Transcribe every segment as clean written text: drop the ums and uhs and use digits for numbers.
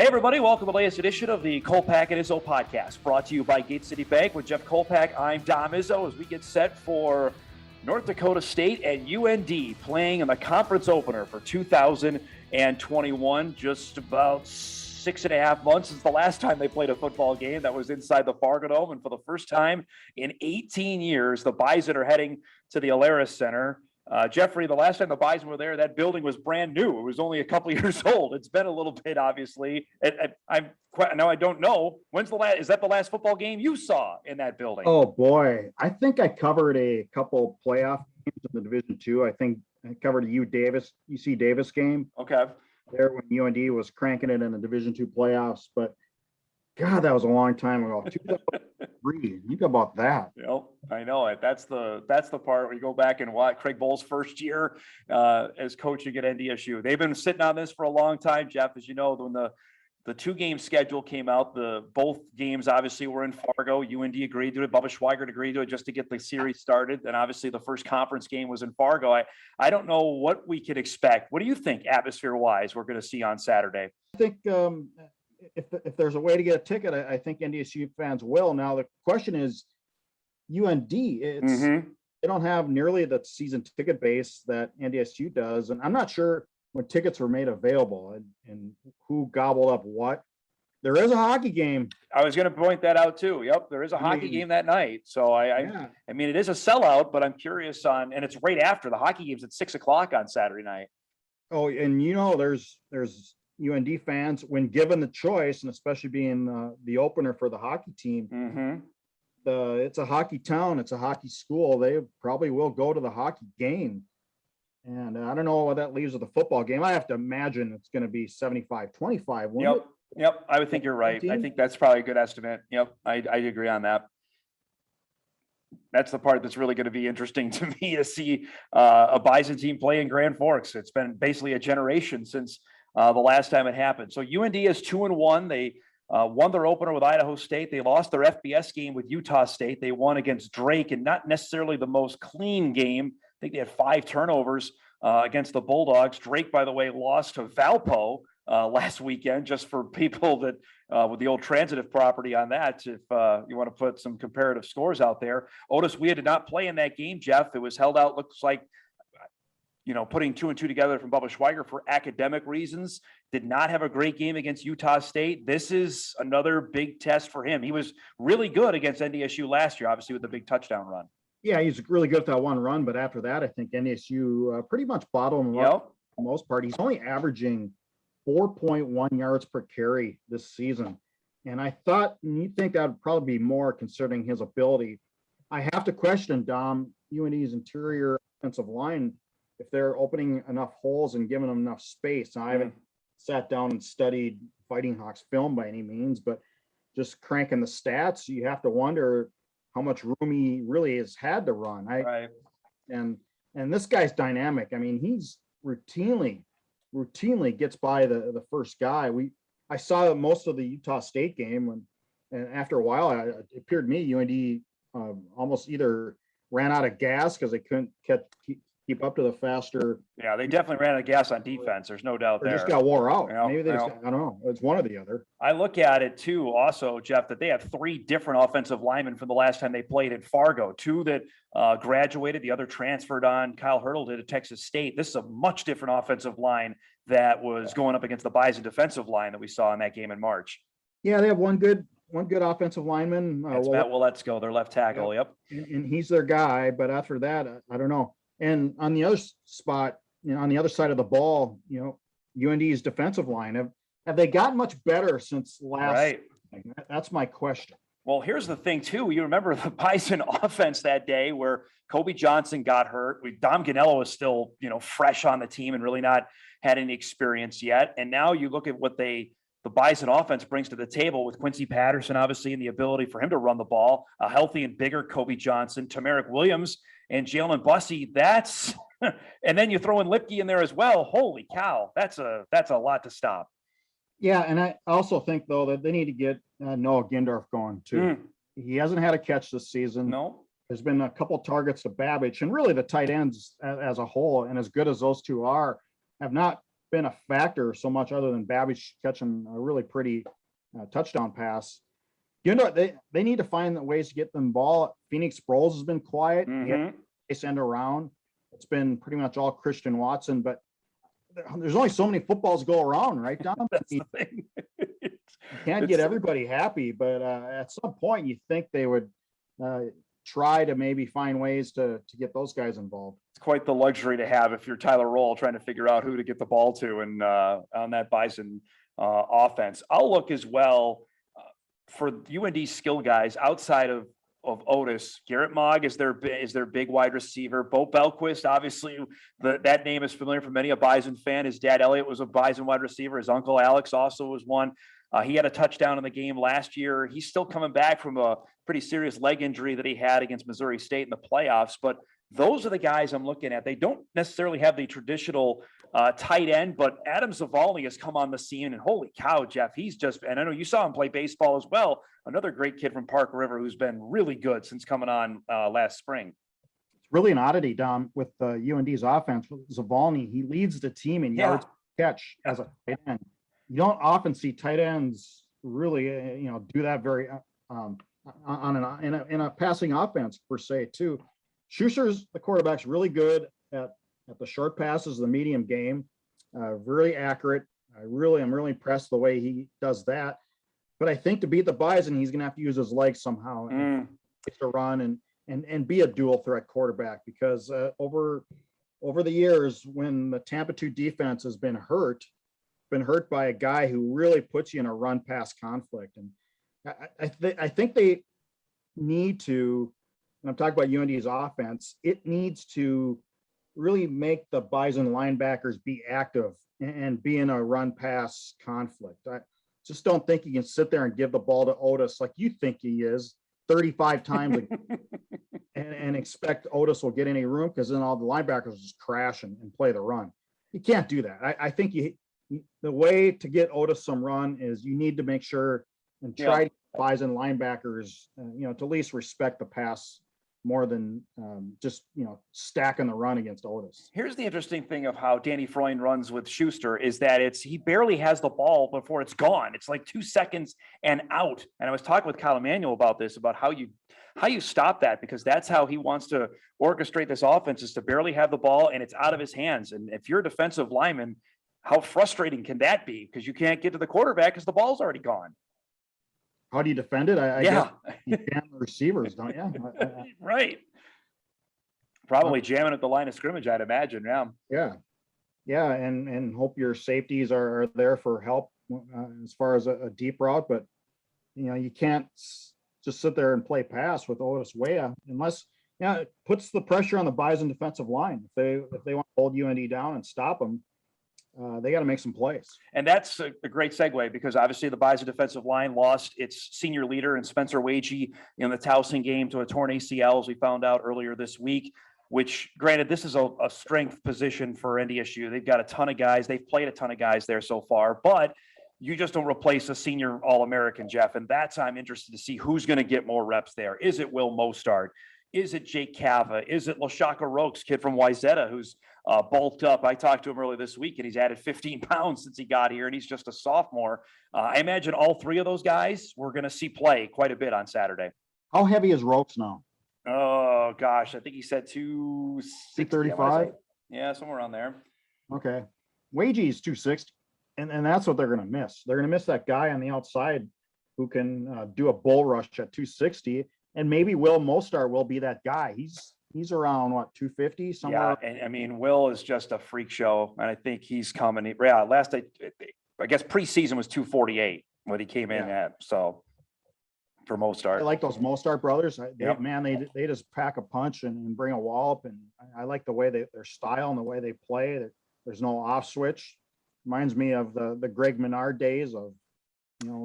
Hey everybody, welcome to the latest edition of the Kolpack and Izzo Podcast, brought to you by Gate City Bank. With Jeff Kolpack, I'm Dom Izzo, as we get set for North Dakota State and UND playing in the conference opener for 2021. Just about 6.5 months since the last time they played a football game. That was inside the Fargo Dome, and for the first time in 18 years, the Bison are heading to the Alerus Center. Jeffrey, the last time the Bison were there, that building was brand new. It was only a couple years old. It's been a little bit, obviously. I don't know. Is that the last football game you saw in that building? Oh boy, I think I covered a couple playoff games in the Division II. I think I covered a UC Davis game. Okay. There when UND was cranking it in the Division II playoffs, but God, that was a long time ago. 2003. Think about that. Yep, I know it. That's the part where you go back and watch Craig Bohl's first year as coaching at NDSU. They've been sitting on this for a long time, Jeff. As you know, when the 2-game schedule came out, both games obviously were in Fargo. UND agreed to it. Bubba Schweigert agreed to it just to get the series started. And obviously the first conference game was in Fargo. I don't know what we could expect. What do you think, atmosphere-wise, we're going to see on Saturday? I think if there's a way to get a ticket, I think NDSU fans will. Now the question is, UND, they don't have nearly the season ticket base that NDSU does, and I'm not sure when tickets were made available and who gobbled up what. There is a hockey game. I was going to point that out too. Yep, there is a hockey game that night. So I mean, it is a sellout, but I'm curious and it's right after the hockey game's at 6:00 on Saturday night. Oh, and there's UND fans, when given the choice, and especially being the opener for the hockey team, it's a hockey town, it's a hockey school. They probably will go to the hockey game. And I don't know what that leaves with the football game. I have to imagine it's going to be 75-25. Yep. I would think you're right. I think that's probably a good estimate. Yep. I agree on that. That's the part that's really going to be interesting to me, to see a Bison team play in Grand Forks. It's been basically a generation since the last time it happened. So UND is 2-1. They won their opener with Idaho State. They lost their FBS game with Utah State. They won against Drake, and not necessarily the most clean game. I think they had 5 turnovers against the Bulldogs. Drake, by the way, lost to Valpo last weekend, just for people that with the old transitive property on that, if you want to put some comparative scores out there. Otis Weah did not play in that game, Jeff. It was held out, looks like, putting 2 and 2 together from Bubba Schweigert for academic reasons. Did not have a great game against Utah State. This is another big test for him. He was really good against NDSU last year, obviously with the big touchdown run. Yeah, he's really good at that one run, but after that, I think NDSU pretty much bottled him up for the most part. He's only averaging 4.1 yards per carry this season. And you'd think that would probably be more considering his ability. I have to question, Dom, UND's interior offensive line, if they're opening enough holes and giving them enough space. Now, I haven't sat down and studied Fighting Hawks film by any means, but just cranking the stats, you have to wonder how much room he really has had to run. And this guy's dynamic. I mean, he's routinely gets by the first guy. I saw most of the Utah State game, and after a while, it appeared to me UND almost either ran out of gas because they couldn't keep up to the faster. Yeah, they definitely ran out of gas on defense. There's no doubt there. They just got wore out. Maybe they I don't know. It's one or the other. I look at it too, also, Jeff, that they have 3 different offensive linemen from the last time they played at Fargo. 2 that graduated, the other transferred on. Kyle Hurdle did at Texas State. This is a much different offensive line that was going up against the Bison defensive line that we saw in that game in March. Yeah, they have one good offensive lineman. That's Matt Willetsko, their left tackle. Yep. And he's their guy. But after that, I don't know. And on the other spot, on the other side of the ball, UND's defensive line, have they gotten much better since last? Right. That's my question. Well, here's the thing too. You remember the Bison offense that day where Kobe Johnson got hurt. Dom Ganello is still, fresh on the team and really not had any experience yet. And now you look at what the Bison offense brings to the table with Quincy Patterson, obviously, and the ability for him to run the ball, a healthy and bigger Kobe Johnson, Tamarick Williams, and Jalen Bussey. That's and then you throw in Lipke in there as well. Holy cow, that's a lot to stop. Yeah, and I also think though that they need to get Noah Gindorf going too. He hasn't had a catch this season. No, there's been a couple targets to Babbage, and really the tight ends as a whole, and as good as those two are, have not been a factor so much other than Babbage catching a really pretty touchdown pass. They need to find ways to get them ball. Phoenix Sproles has been quiet. They send around. It's been pretty much all Christian Watson, but there's only so many footballs go around, right, Dom? You can't get everybody happy, but at some point you think they would try to maybe find ways to get those guys involved. It's quite the luxury to have if you're Tyler Roll trying to figure out who to get the ball to and on that Bison offense. I'll look as well for UND skill guys outside of Otis. Garrett Mogg is their big wide receiver. Bo Belquist, obviously, that name is familiar for many a Bison fan. His dad Elliot was a Bison wide receiver. His uncle Alex also was one. He had a touchdown in the game last year. He's still coming back from a pretty serious leg injury that he had against Missouri State in the playoffs. But those are the guys I'm looking at. They don't necessarily have the traditional tight end, but Adam Zavalny has come on the scene, and holy cow, Jeff, and I know you saw him play baseball as well. Another great kid from Park River who's been really good since coming on last spring. It's really an oddity, Dom, with UND's offense. With Zavalny, he leads the team in yards per catch as a tight end. You don't often see tight ends really, do that very in a passing offense per se too. Schuster's the quarterback's really good at the short passes, the medium game, really accurate. I'm really impressed the way he does that. But I think to beat the Bison, he's going to have to use his legs somehow to run and be a dual threat quarterback, because over the years, when the Tampa 2 defense has been hurt by a guy who really puts you in a run pass conflict. And I think they need to, and I'm talking about UND's offense, it needs to really make the Bison linebackers be active and be in a run pass conflict. I just don't think you can sit there and give the ball to Otis like you think he is 35 times and expect Otis will get any room, because then all the linebackers just crash and play the run. You can't do that. I think the way to get Otis some run is you need to make sure and try to Bison linebackers, to at least respect the pass more than just stacking the run against Otis. Here's the interesting thing of how Danny Freund runs with Schuster is that he barely has the ball before it's gone. It's like 2 seconds and out. And I was talking with Kyle Emanuel about this, about how you stop that, because that's how he wants to orchestrate this offense, is to barely have the ball and it's out of his hands. And if you're a defensive lineman, how frustrating can that be? Because you can't get to the quarterback because the ball's already gone. How do you defend it? I guess you can receivers, don't you? Right. Probably jamming at the line of scrimmage, I'd imagine. Yeah. And hope your safeties are there for help as far as a deep route. But, you can't just sit there and play pass with Otis Wea unless, it puts the pressure on the Bison defensive line. If they want to hold UND down and stop them, they got to make some plays. And that's a great segue, because obviously the Bison defensive line lost its senior leader in Spencer Wagee in the Towson game to a torn ACL, as we found out earlier this week, which, granted, this is a strength position for NDSU. They've got a ton of guys. They've played a ton of guys there so far, but you just don't replace a senior All-American, Jeff. And I'm interested to see who's going to get more reps there. Is it Will Mostard? Is it Jake Cava? Is it LaShaka Rokes, kid from Wayzata, who's bulked up? I talked to him earlier this week, and he's added 15 pounds since he got here, and he's just a sophomore. I imagine all three of those guys we're going to see play quite a bit on Saturday. How heavy is Rokes now? Oh, gosh. I think he said 235. Yeah, somewhere around there. Okay. Wagee is 260, and that's what they're going to miss. They're going to miss that guy on the outside who can do a bull rush at 260. And maybe Will Mostard will be that guy. He's around 250 somewhere. Yeah, and I mean, Will is just a freak show, and I think he's coming. I guess preseason was 248 when he came in at. So for Mostard, I like those Mostard brothers. They just pack a punch and bring a wallop, and I like the way their style and the way they play. There's no off switch. Reminds me of the Greg Menard days of.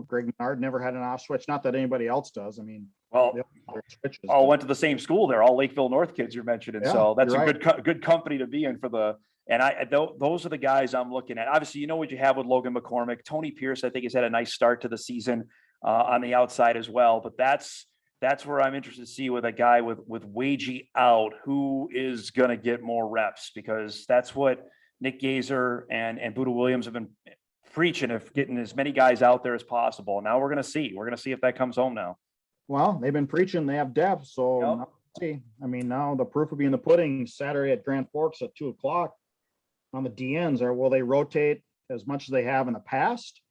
Greg Menard never had an off switch. Not that anybody else does. I mean, all went to the same school. They're all Lakeville North kids you're mentioning. Yeah, so that's a good company to be in for the. And those are the guys I'm looking at. Obviously, what you have with Logan McCormick. Tony Pierce, I think, has had a nice start to the season on the outside as well. But that's where I'm interested to see with a guy with Wagee out, who is going to get more reps, because that's what Nick Gazer and Buda Williams have been preaching of getting as many guys out there as possible. Now we're going to see. We're going to see if that comes home now. Well, they've been preaching. They have depth. So Yep. now we'll see. I mean, now the proof will be in the pudding Saturday at Grand Forks at 2:00 on the DNs. Or will they rotate as much as they have in the past?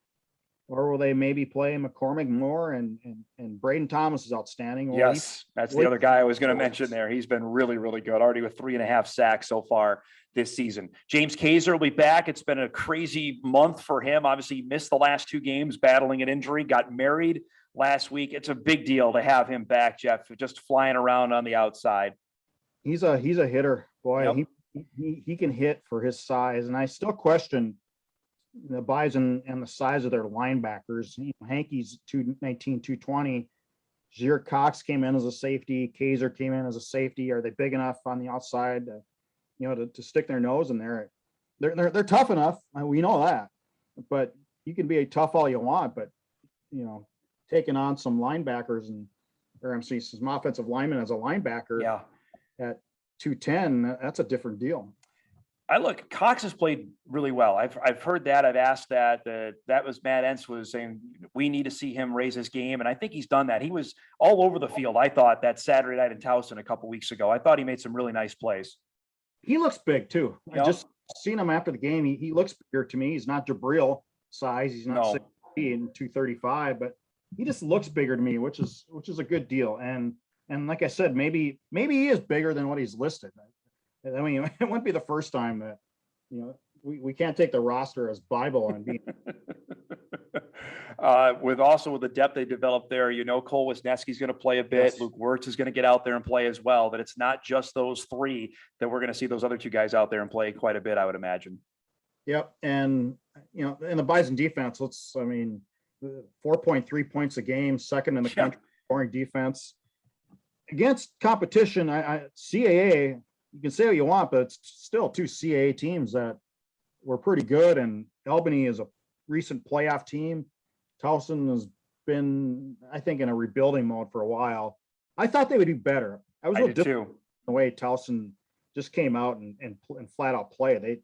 Or will they maybe play McCormick more and Braden Thomas is outstanding? Yes, that's the other guy I was going to mention there. He's been really, really good, already with 3.5 sacks so far this season. James Kaiser will be back. It's been a crazy month for him. Obviously, he missed the last 2 games battling an injury, got married last week. It's a big deal to have him back, Jeff, just flying around on the outside. He's a hitter, boy. Yep. He can hit for his size, and I still question the Bison and the size of their linebackers. Hankey's 219, 220. Jair Cox came in as a safety. Kaiser came in as a safety. Are they big enough on the outside to stick their nose in there? They're tough enough. We know that, but you can be tough all you want, but taking on some linebackers some offensive linemen as a linebacker at 210, that's a different deal. Cox has played really well. I've heard that. I've asked that was Matt Entz was saying we need to see him raise his game. And I think he's done that. He was all over the field. I thought that Saturday night in Towson a couple weeks ago, I thought he made some really nice plays. He looks big too. I just seen him after the game. He looks bigger to me. He's not Jabril size. He's not 6 feet and 235, but he just looks bigger to me, which is a good deal. And like I said, maybe he is bigger than what he's listed. I mean, it wouldn't be the first time that, we can't take the roster as Bible and be. With the depth they developed there, Cole Wisniewski's going to play a bit. Yes. Luke Wirtz is going to get out there and play as well. That it's not just those 3 that we're going to see those other 2 guys out there and play quite a bit, I would imagine. Yep. And, in the Bison defense, 4.3 points a game, second in the country scoring defense against competition. CAA, you can say what you want, but it's still 2 CAA teams that were pretty good. And Albany is a recent playoff team. Towson has been, I think, in a rebuilding mode for a while. I thought they would do better. I was a little different the way Towson just came out and flat out play.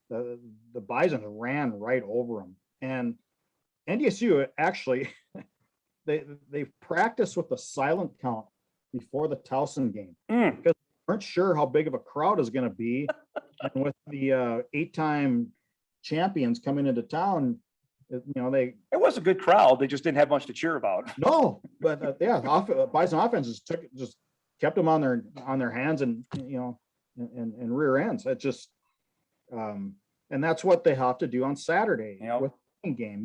The Bison ran right over them. And NDSU actually, they practiced with the silent count before the Towson game because weren't sure how big of a crowd is going to be. And with the 8-time champions coming into town, it was a good crowd. They just didn't have much to cheer about. No, but Bison offenses just kept them on their hands and rear ends. It just and that's what they have to do on Saturday with the game.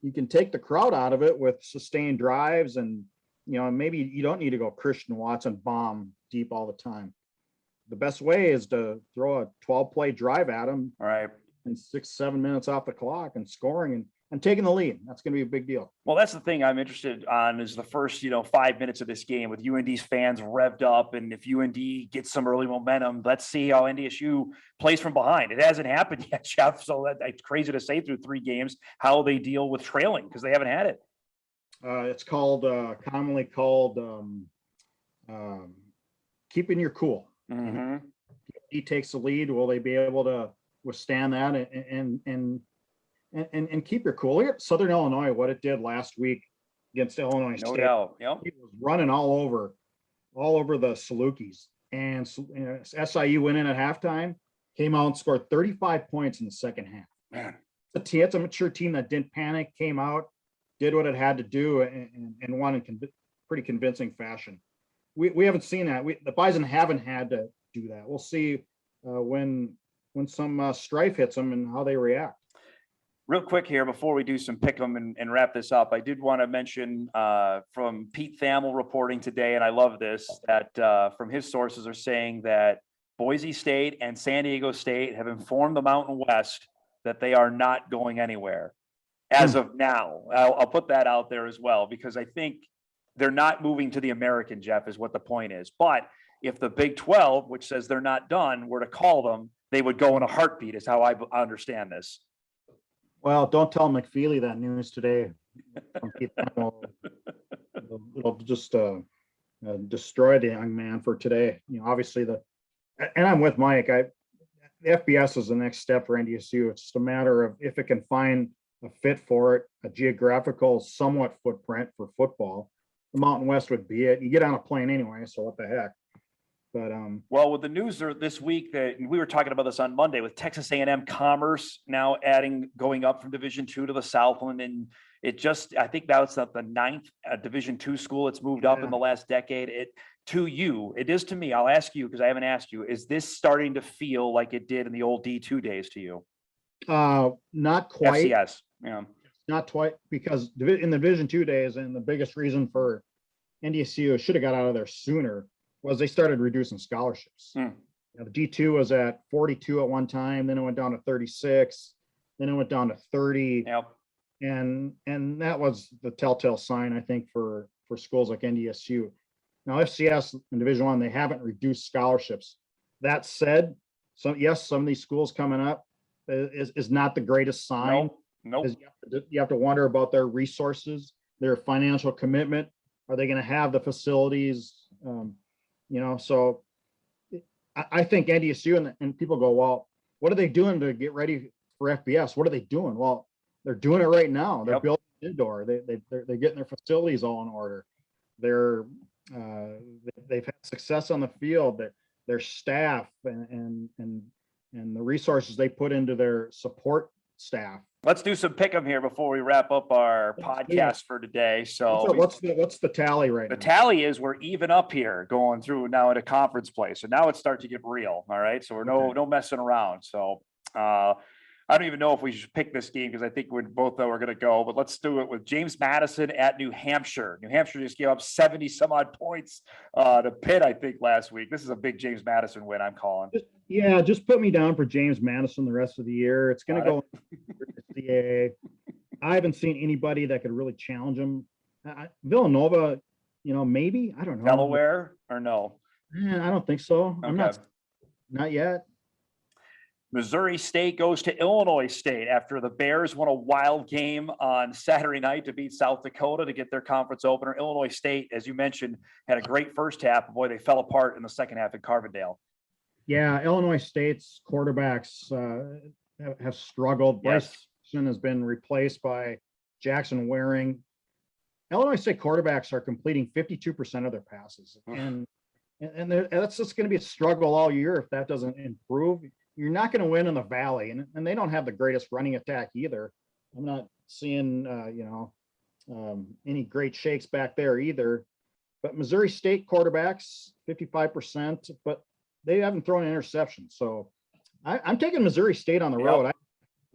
You can take the crowd out of it with sustained drives and maybe you don't need to go Christian Watson bomb deep all the time. The best way is to throw a 12-play drive at them. All right. And 6-7 minutes off the clock and scoring and taking the lead. That's going to be a big deal. Well, that's the thing I'm interested on is the first, 5 minutes of this game with UND's fans revved up. And if UND gets some early momentum, let's see how NDSU plays from behind. It hasn't happened yet, Jeff. So that's crazy to say through 3 games, how they deal with trailing because they haven't had it. It's commonly called keeping your cool. Mm-hmm. He takes the lead. Will they be able to withstand that and keep your cool? Look at Southern Illinois, what it did last week against Illinois State. No doubt. Yep. It was running all over the Salukis. And SIU went in at halftime, came out and scored 35 points in the second half. Man. It's a mature team that didn't panic, came out, did what it had to do, and won in pretty convincing fashion. We haven't seen that. The Bison haven't had to do that. We'll see when some strife hits them and how they react. Real quick here before we do some pick 'em and wrap this up, I did want to mention from Pete Thamel reporting today, and I love this, that from his sources are saying that Boise State and San Diego State have informed the Mountain West that they are not going anywhere as of now. I'll put that out there as well, because I think they're not moving to the American, Jeff, is what the point is. But if the Big 12, which says they're not done, were to call them, they would go in a heartbeat, is how I understand this. Well, don't tell McFeely that news today. It'll just destroy the young man for today. Obviously and I'm with Mike. the FBS is the next step for NDSU. It's just a matter of if it can find a fit for it, a geographical somewhat footprint for football. The Mountain West would be it. You get on a plane anyway, so what the heck. But well, with the news this week that we were talking about this on Monday with Texas A&M Commerce now going up from Division II to the Southland, and it just, I think that's the ninth Division II school it's moved up in the last decade. It is to me. I'll ask you because I haven't asked you. Is this starting to feel like it did in the old D2 days to you? Not quite. FCS, yeah, not quite, because in the Division II days, and the biggest reason for NDSU should have got out of there sooner was they started reducing scholarships. The D2 was at 42 at one time, then it went down to 36, then it went down to 30. Yep. And that was the telltale sign, I think, for schools like NDSU. Now, FCS in Division I, they haven't reduced scholarships. That said, some of these schools coming up is not the greatest sign. Nope. You have to wonder about their resources, their financial commitment. Are they going to have the facilities? So I think NDSU and people go, well, what are they doing to get ready for FBS? What are they doing? Well, they're doing it right now. They're building indoor. They're getting their facilities all in order. They've had success on the field. Their staff and the resources they put into their support staff. Let's do some pick 'em here before we wrap up our podcast for today. So what's the tally right now? The tally is we're even up here going through now at a conference play. So now it's starting to get real. All right. So we're no messing around. So I don't even know if we should pick this game because I think we're both we're going to go, but let's do it with James Madison at New Hampshire. New Hampshire just gave up 70 some odd points to Pitt, I think, last week. This is a big James Madison win, I'm calling. Just put me down for James Madison the rest of the year. It's going to go CAA. I haven't seen anybody that could really challenge him. Villanova, maybe, I don't know. Delaware or no? I don't think so. Okay. I'm not yet. Missouri State goes to Illinois State after the Bears won a wild game on Saturday night to beat South Dakota to get their conference opener. Illinois State, as you mentioned, had a great first half. Boy, they fell apart in the second half in Carbondale. Yeah, Illinois State's quarterbacks have struggled. Yes. Bison has been replaced by Jackson Waring. Illinois State quarterbacks are completing 52% of their passes. And that's just going to be a struggle all year if that doesn't improve. You're not going to win in the Valley, and they don't have the greatest running attack either. I'm not seeing, any great shakes back there either. But Missouri State quarterbacks, 55%, but they haven't thrown an interception. So I'm taking Missouri State on the road.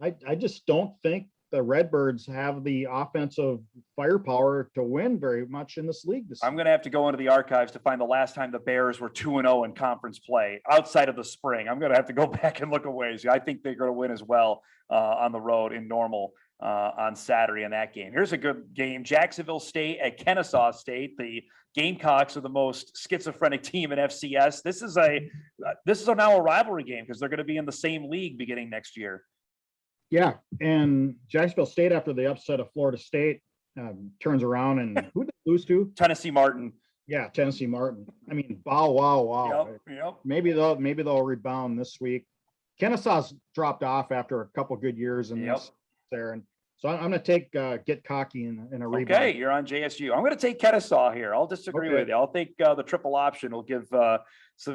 I just don't think the Redbirds have the offensive firepower to win very much in this league. I'm going to have to go into the archives to find the last time the Bears were 2-0 in conference play outside of the spring. I'm going to have to go back and look a ways. I think they're going to win as well on the road in Normal on Saturday in that game. Here's a good game. Jacksonville State at Kennesaw State. The Gamecocks are the most schizophrenic team in FCS. This is now a rivalry game because they're going to be in the same league beginning next year. Yeah, and Jacksonville State, after the upset of Florida State, turns around and who did they lose to? Tennessee Martin. Yeah, Tennessee Martin. I mean, wow. Yep. Maybe they'll rebound this week. Kennesaw's dropped off after a couple good years in this there, and so I'm going to take get cocky in a rebound. Okay, you're on JSU. I'm going to take Kennesaw here. I'll disagree with you. I'll think the triple option will give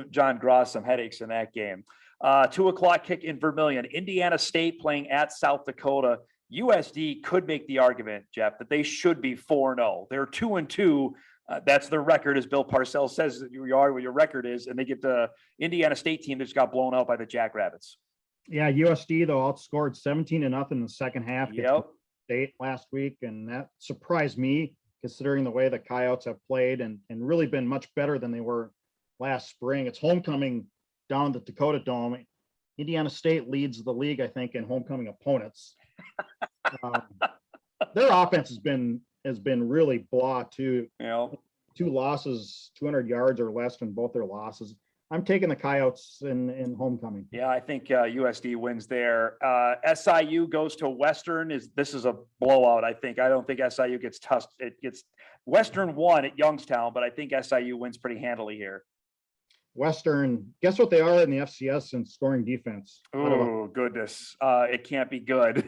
John Gross some headaches in that game. 2:00 kick in Vermilion. Indiana State playing at South Dakota. USD could make the argument, Jeff, that they should be 4-0. They're 2-2. That's their record, as Bill Parcells says that you are what your record is, and they get the Indiana State team that just got blown out by the Jackrabbits. Yeah, USD though outscored 17-0 in the second half. Yep. State last week, and that surprised me considering the way the Coyotes have played and really been much better than they were last spring. It's homecoming down at the Dakota Dome. Indiana State leads the league, I think, in homecoming opponents. Their offense has been really blah too. Two losses, 200 yards or less in both their losses. I'm taking the Coyotes in homecoming. Yeah, I think USD wins there. SIU goes to Western. This is a blowout, I think. I don't think SIU gets tough. It gets Western won at Youngstown, but I think SIU wins pretty handily here. Western, guess what they are in the FCS in scoring defense? Oh, goodness. It can't be good.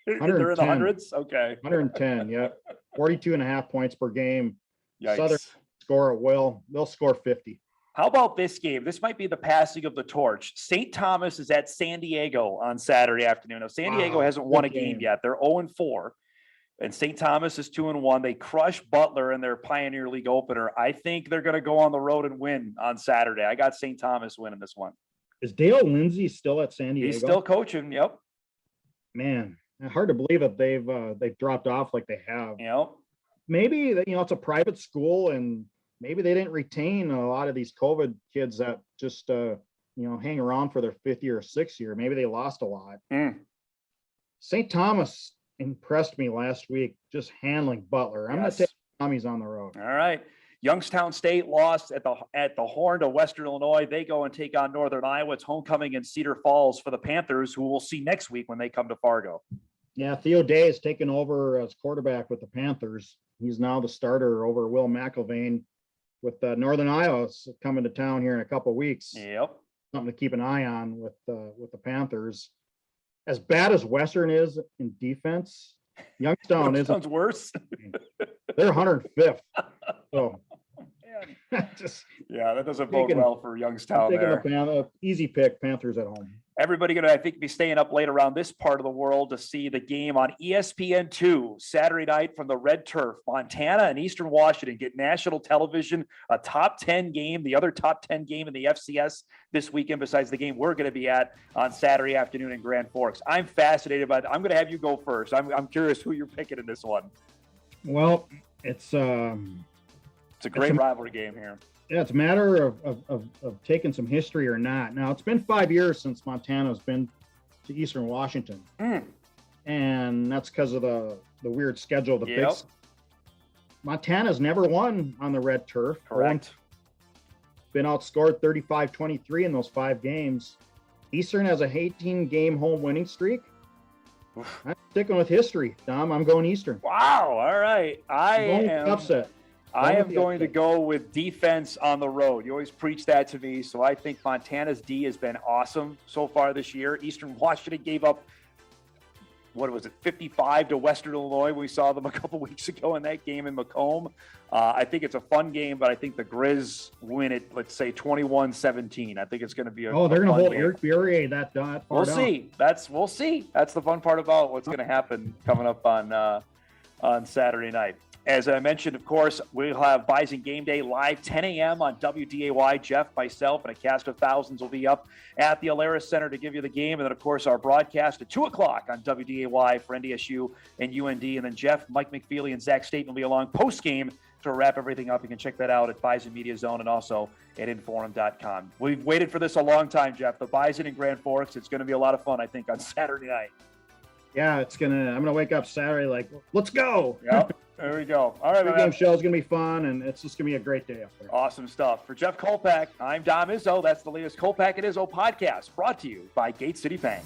They're in the 110. hundreds? Okay. 110, yeah. 42.5 points per game. Yikes. Southern score at will. They'll score 50. How about this game? This might be the passing of the torch. St. Thomas is at San Diego on Saturday afternoon. Now, San Diego hasn't won a game yet. They're 0-4. And St. Thomas is 2-1. They crushed Butler in their Pioneer League opener. I think they're going to go on the road and win on Saturday. I got St. Thomas winning this one. Is Dale Lindsay still at San Diego? He's still coaching. Yep. Man, hard to believe that they've dropped off like they have. Yep. Maybe it's a private school, and maybe they didn't retain a lot of these COVID kids that just hang around for their 5th year or 6th year. Maybe they lost a lot. St. Thomas impressed me last week, just handling Butler. I'm going to take Tommies on the road. All right. Youngstown State lost at the Horn to Western Illinois. They go and take on Northern Iowa. It's homecoming in Cedar Falls for the Panthers, who we'll see next week when they come to Fargo. Yeah, Theo Day has taken over as quarterback with the Panthers. He's now the starter over Will McIlvain with Northern Iowa coming to town here in a couple of weeks. Yep. Something to keep an eye on with the Panthers. As bad as Western is in defense, Youngstown is worse. They're 105th. So that doesn't bode well for Youngstown there. Easy pick, Panthers at home. Everybody going to, I think, be staying up late around this part of the world to see the game on ESPN2 Saturday night from the Red Turf. Montana and Eastern Washington get national television, a top 10 game, the other top 10 game in the FCS this weekend besides the game we're going to be at on Saturday afternoon in Grand Forks. I'm fascinated by it. I'm going to have you go first. I'm curious who you're picking in this one. Well, it's a great rivalry game here. Yeah, it's a matter of taking some history or not. Now, it's been 5 years since Montana's been to Eastern Washington. And that's because of the weird schedule of the Big. Montana's never won on the Red Turf. Correct. Been outscored 35-23 in those 5 games. Eastern has a 18-game home winning streak. I'm sticking with history, Dom. I'm going Eastern. Wow. All right. I am upset. I am going to go with defense on the road. You always preach that to me. So I think Montana's D has been awesome so far this year. Eastern Washington gave up, 55 to Western Illinois. We saw them a couple weeks ago in that game in Macomb. I think it's a fun game, but I think the Grizz win it, let's say 21-17. I think it's going to be they're going to hold Eric Bury that far We'll see. We'll see. That's the fun part about what's going to happen coming up on Saturday night. As I mentioned, of course, we'll have Bison Game Day live 10 a.m. on WDAY. Jeff, myself, and a cast of thousands will be up at the Alerus Center to give you the game. And then, of course, our broadcast at 2 o'clock on WDAY for NDSU and UND. And then Jeff, Mike McFeely, and Zach Staten will be along post-game to wrap everything up. You can check that out at Bison Media Zone and also at Inforum.com. We've waited for this a long time, Jeff. The Bison in Grand Forks. It's going to be a lot of fun, I think, on Saturday night. Yeah, I'm going to wake up Saturday like, let's go. Yep. There we go. All right, game show is going to be fun, and it's just going to be a great day up there. Awesome stuff. For Jeff Kolpack, I'm Dom Izzo. That's the latest Kolpack and Izzo podcast, brought to you by Gate City Bank.